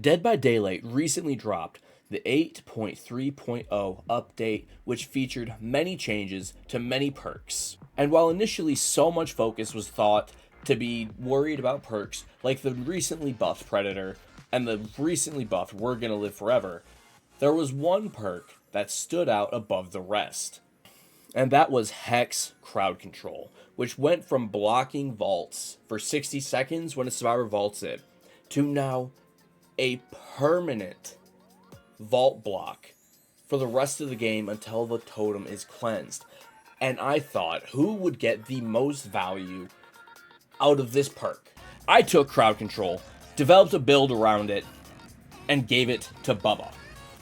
Dead by Daylight recently dropped the 8.3.0 update, which featured many changes to many perks. And while initially so much focus was thought to be worried about perks like the recently buffed Predator and the recently buffed We're Gonna Live Forever, there was one perk that stood out above the rest. And that was Hex Crowd Control, which went from blocking vaults for 60 seconds when a survivor vaults it, to now a permanent vault block for the rest of the game until the totem is cleansed. And I thought, who would get the most value out of this perk? I took Crowd Control, developed a build around it, and gave it to Bubba.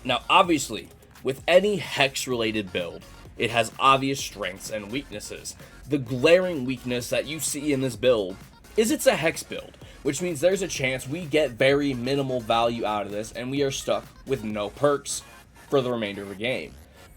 Now, obviously, with any Hex-related build, it has obvious strengths and weaknesses. The glaring weakness that you see in this build is it's a Hex build, which means there's a chance we get very minimal value out of this and we are stuck with no perks for the remainder of the game.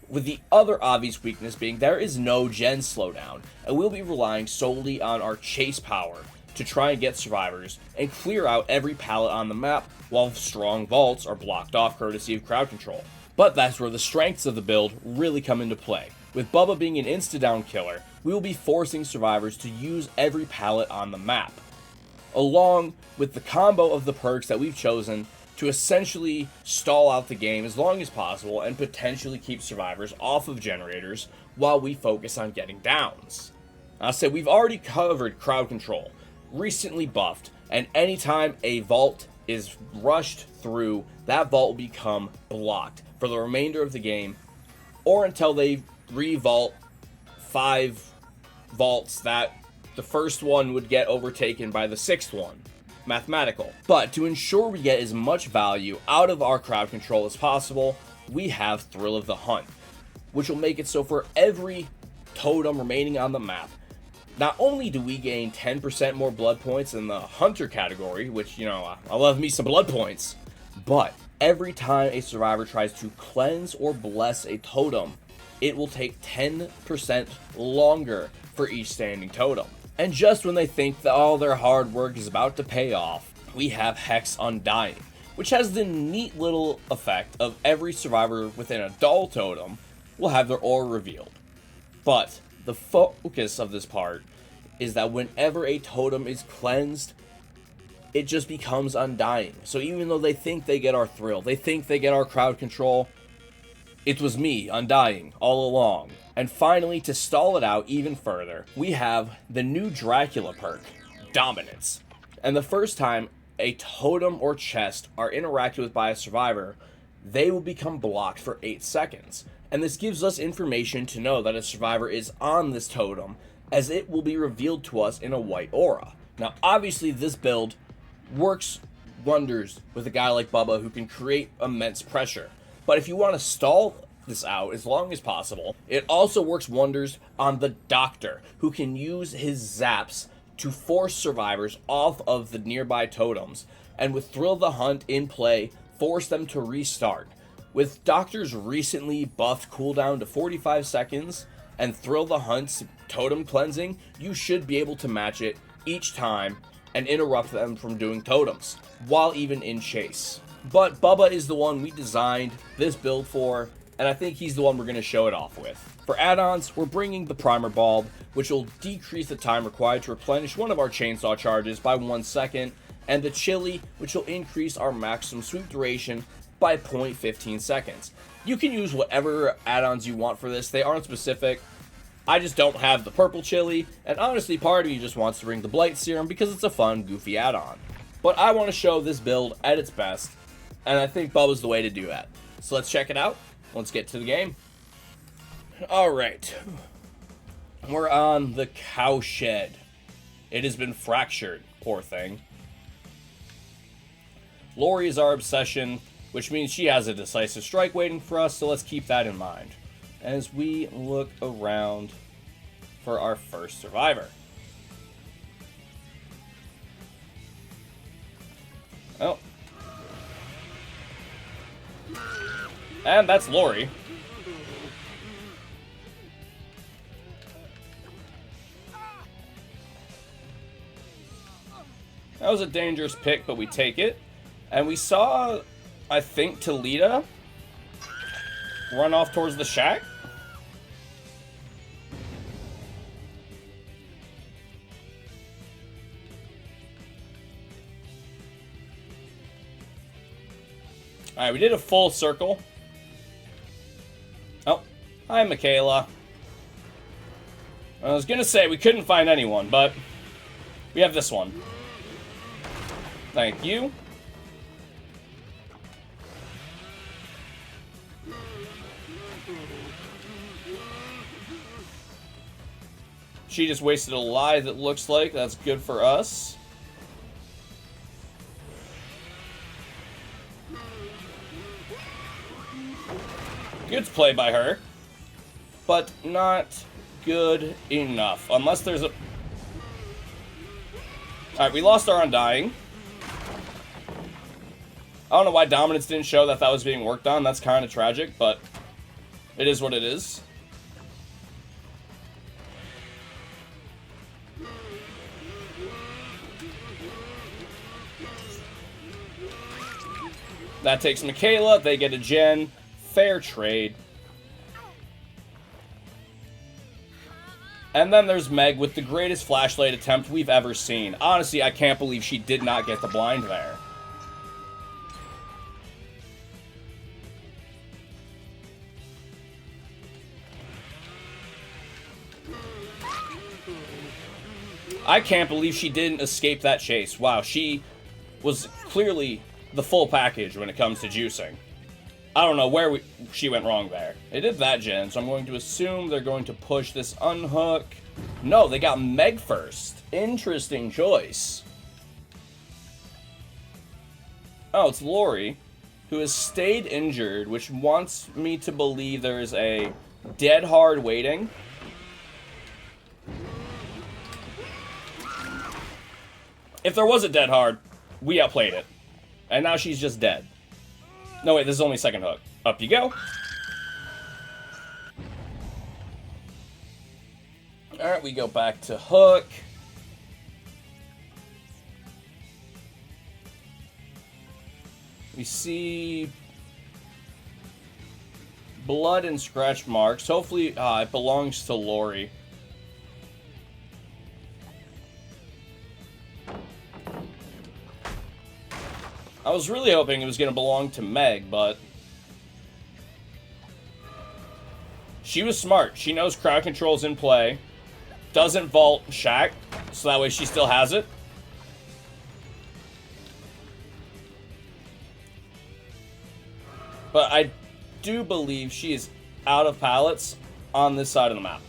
With the other obvious weakness being there is no gen slowdown, and we'll be relying solely on our chase power to try and get survivors and clear out every pallet on the map while strong vaults are blocked off courtesy of crowd control. But that's where the strengths of the build really come into play. With Bubba being an insta-down killer, we will be forcing survivors to use every pallet on the map, along with the combo of the perks that we've chosen to essentially stall out the game as long as possible and potentially keep survivors off of generators while we focus on getting downs. I'll say we've already covered crowd control, recently buffed, and anytime a vault is rushed through, that vault will become blocked for the remainder of the game, or until they re-vault 5 vaults that the first one would get overtaken by the 6th one. Mathematical. But to ensure we get as much value out of our crowd control as possible, we have Thrill of the Hunt, which will make it so for every totem remaining on the map, not only do we gain 10% more blood points in the Hunter category, which, I love me some blood points, but every time a survivor tries to cleanse or bless a totem, it will take 10% longer for each standing totem. And just when they think that all their hard work is about to pay off, we have Hex Undying, which has the neat little effect of every survivor within a dull totem will have their aura revealed. But the focus of this part is that whenever a totem is cleansed, it just becomes undying. So even though they think they get our thrill, they think they get our crowd control, it was me, undying, all along. And finally, to stall it out even further, we have the new Dracula perk, Dominance. And the first time a totem or chest are interacted with by a survivor, they will become blocked for 8 seconds. And this gives us information to know that a survivor is on this totem, as it will be revealed to us in a white aura. Now, obviously, this build works wonders with a guy like Bubba who can create immense pressure. But if you want to stall this out as long as possible, it also works wonders on the Doctor, who can use his zaps to force survivors off of the nearby totems, and with Thrill the Hunt in play, force them to restart. With Doctor's recently buffed cooldown to 45 seconds and Thrill the Hunt's totem cleansing, you should be able to match it each time and interrupt them from doing totems, while even in chase. But Bubba is the one we designed this build for, and I think he's the one we're going to show it off with. For add-ons, we're bringing the Primer Bulb, which will decrease the time required to replenish one of our chainsaw charges by 1 second, and the Chili, which will increase our maximum sweep duration by 0.15 seconds. You can use whatever add-ons you want for this, they aren't specific. I just don't have the purple chili, and honestly part of me just wants to bring the Blight Serum because it's a fun, goofy add-on. But I want to show this build at its best, and I think Bubba's the way to do that. So let's check it out. Let's get to the game. Alright. We're on the Cowshed. It has been fractured, poor thing. Lori is our obsession, which means she has a decisive strike waiting for us, so let's keep that in mind as we look around for our first survivor. Oh. And that's Lori. That was a dangerous pick, but we take it. And we saw, I think, Talita run off towards the shack. Alright, we did a full circle. Oh, hi, Michaela. I was gonna say we couldn't find anyone, but we have this one. Thank you. She just wasted a life, it looks like. That's good for us. Good play by her, but not good enough. Unless there's a... Alright, we lost our Undying. I don't know why Dominance didn't show that was being worked on. That's kind of tragic, but it is what it is. That takes Michaela. They get a gen. Fair trade. And then there's Meg with the greatest flashlight attempt we've ever seen. Honestly, I can't believe she did not get the blind there. I can't believe she didn't escape that chase. Wow, she was clearly the full package when it comes to juicing. I don't know where she went wrong there. They did that gen, so I'm going to assume they're going to push this unhook. No, they got Meg first. Interesting choice. Oh, it's Lori, who has stayed injured, which wants me to believe there is a dead hard waiting. If there was a dead hard, we outplayed it. And now she's just dead. No, wait, this is only second hook. Up you go. Alright, we go back to hook. We see blood and scratch marks. Hopefully, it belongs to Lori. I was really hoping it was going to belong to Meg, but she was smart. She knows crowd control's in play. Doesn't vault Shack, so that way she still has it. But I do believe she is out of pallets on this side of the map.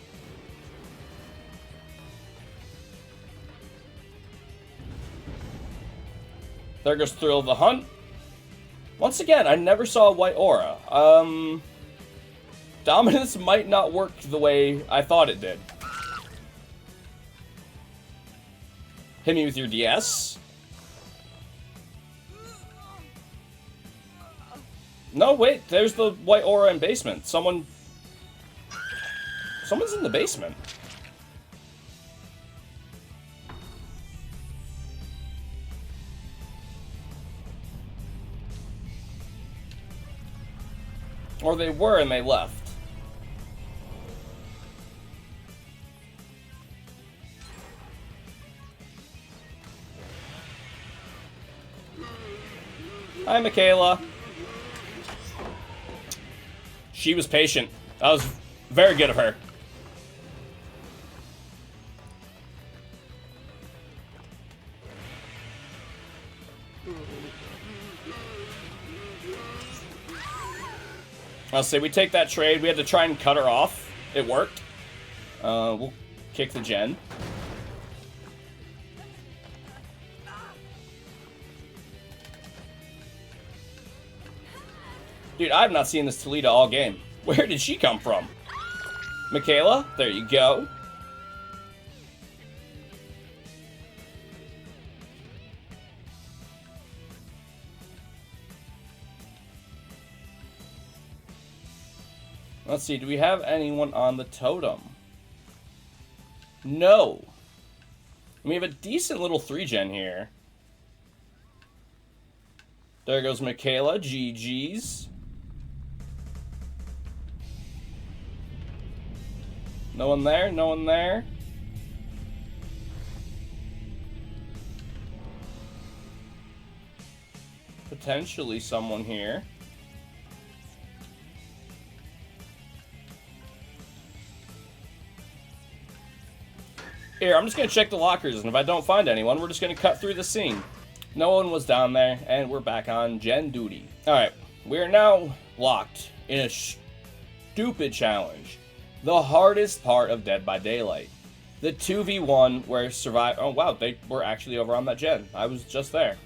There goes Thrill of the Hunt. Once again, I never saw a white aura. Dominance might not work the way I thought it did. Hit me with your DS. No, wait, there's the white aura in basement. Someone's in the basement. Or they were and they left. Hi, Michaela. She was patient. That was very good of her. I'll say we take that trade. We had to try and cut her off. It worked. We'll kick the gen. Dude, I've not seen this Talita all game. Where did she come from? Michaela, there you go. Let's see, do we have anyone on the totem? No. We have a decent little 3-gen here. There goes Michaela. GG's. No one there? No one there? Potentially someone here. Here, I'm just going to check the lockers, and if I don't find anyone, we're just going to cut through the scene. No one was down there, and we're back on Gen duty. Alright, we are now locked in a stupid challenge. The hardest part of Dead by Daylight. The 2v1 where survive... Oh, wow, they were actually over on that gen. I was just there.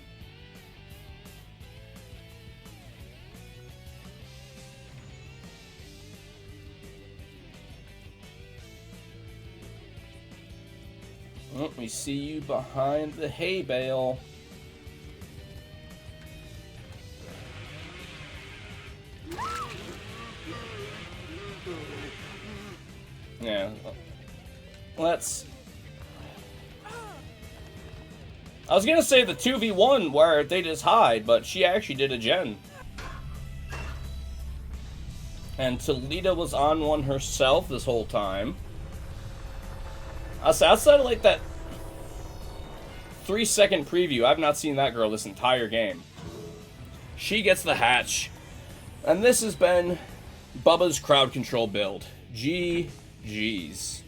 Oh, we see you behind the hay bale. Yeah. Let's... I was gonna say the 2v1 where they just hide, but she actually did a gen. And Toledo was on one herself this whole time. Outside of like that 3-second preview, I've not seen that girl this entire game. She gets the hatch. And this has been Bubba's crowd control build. GG's.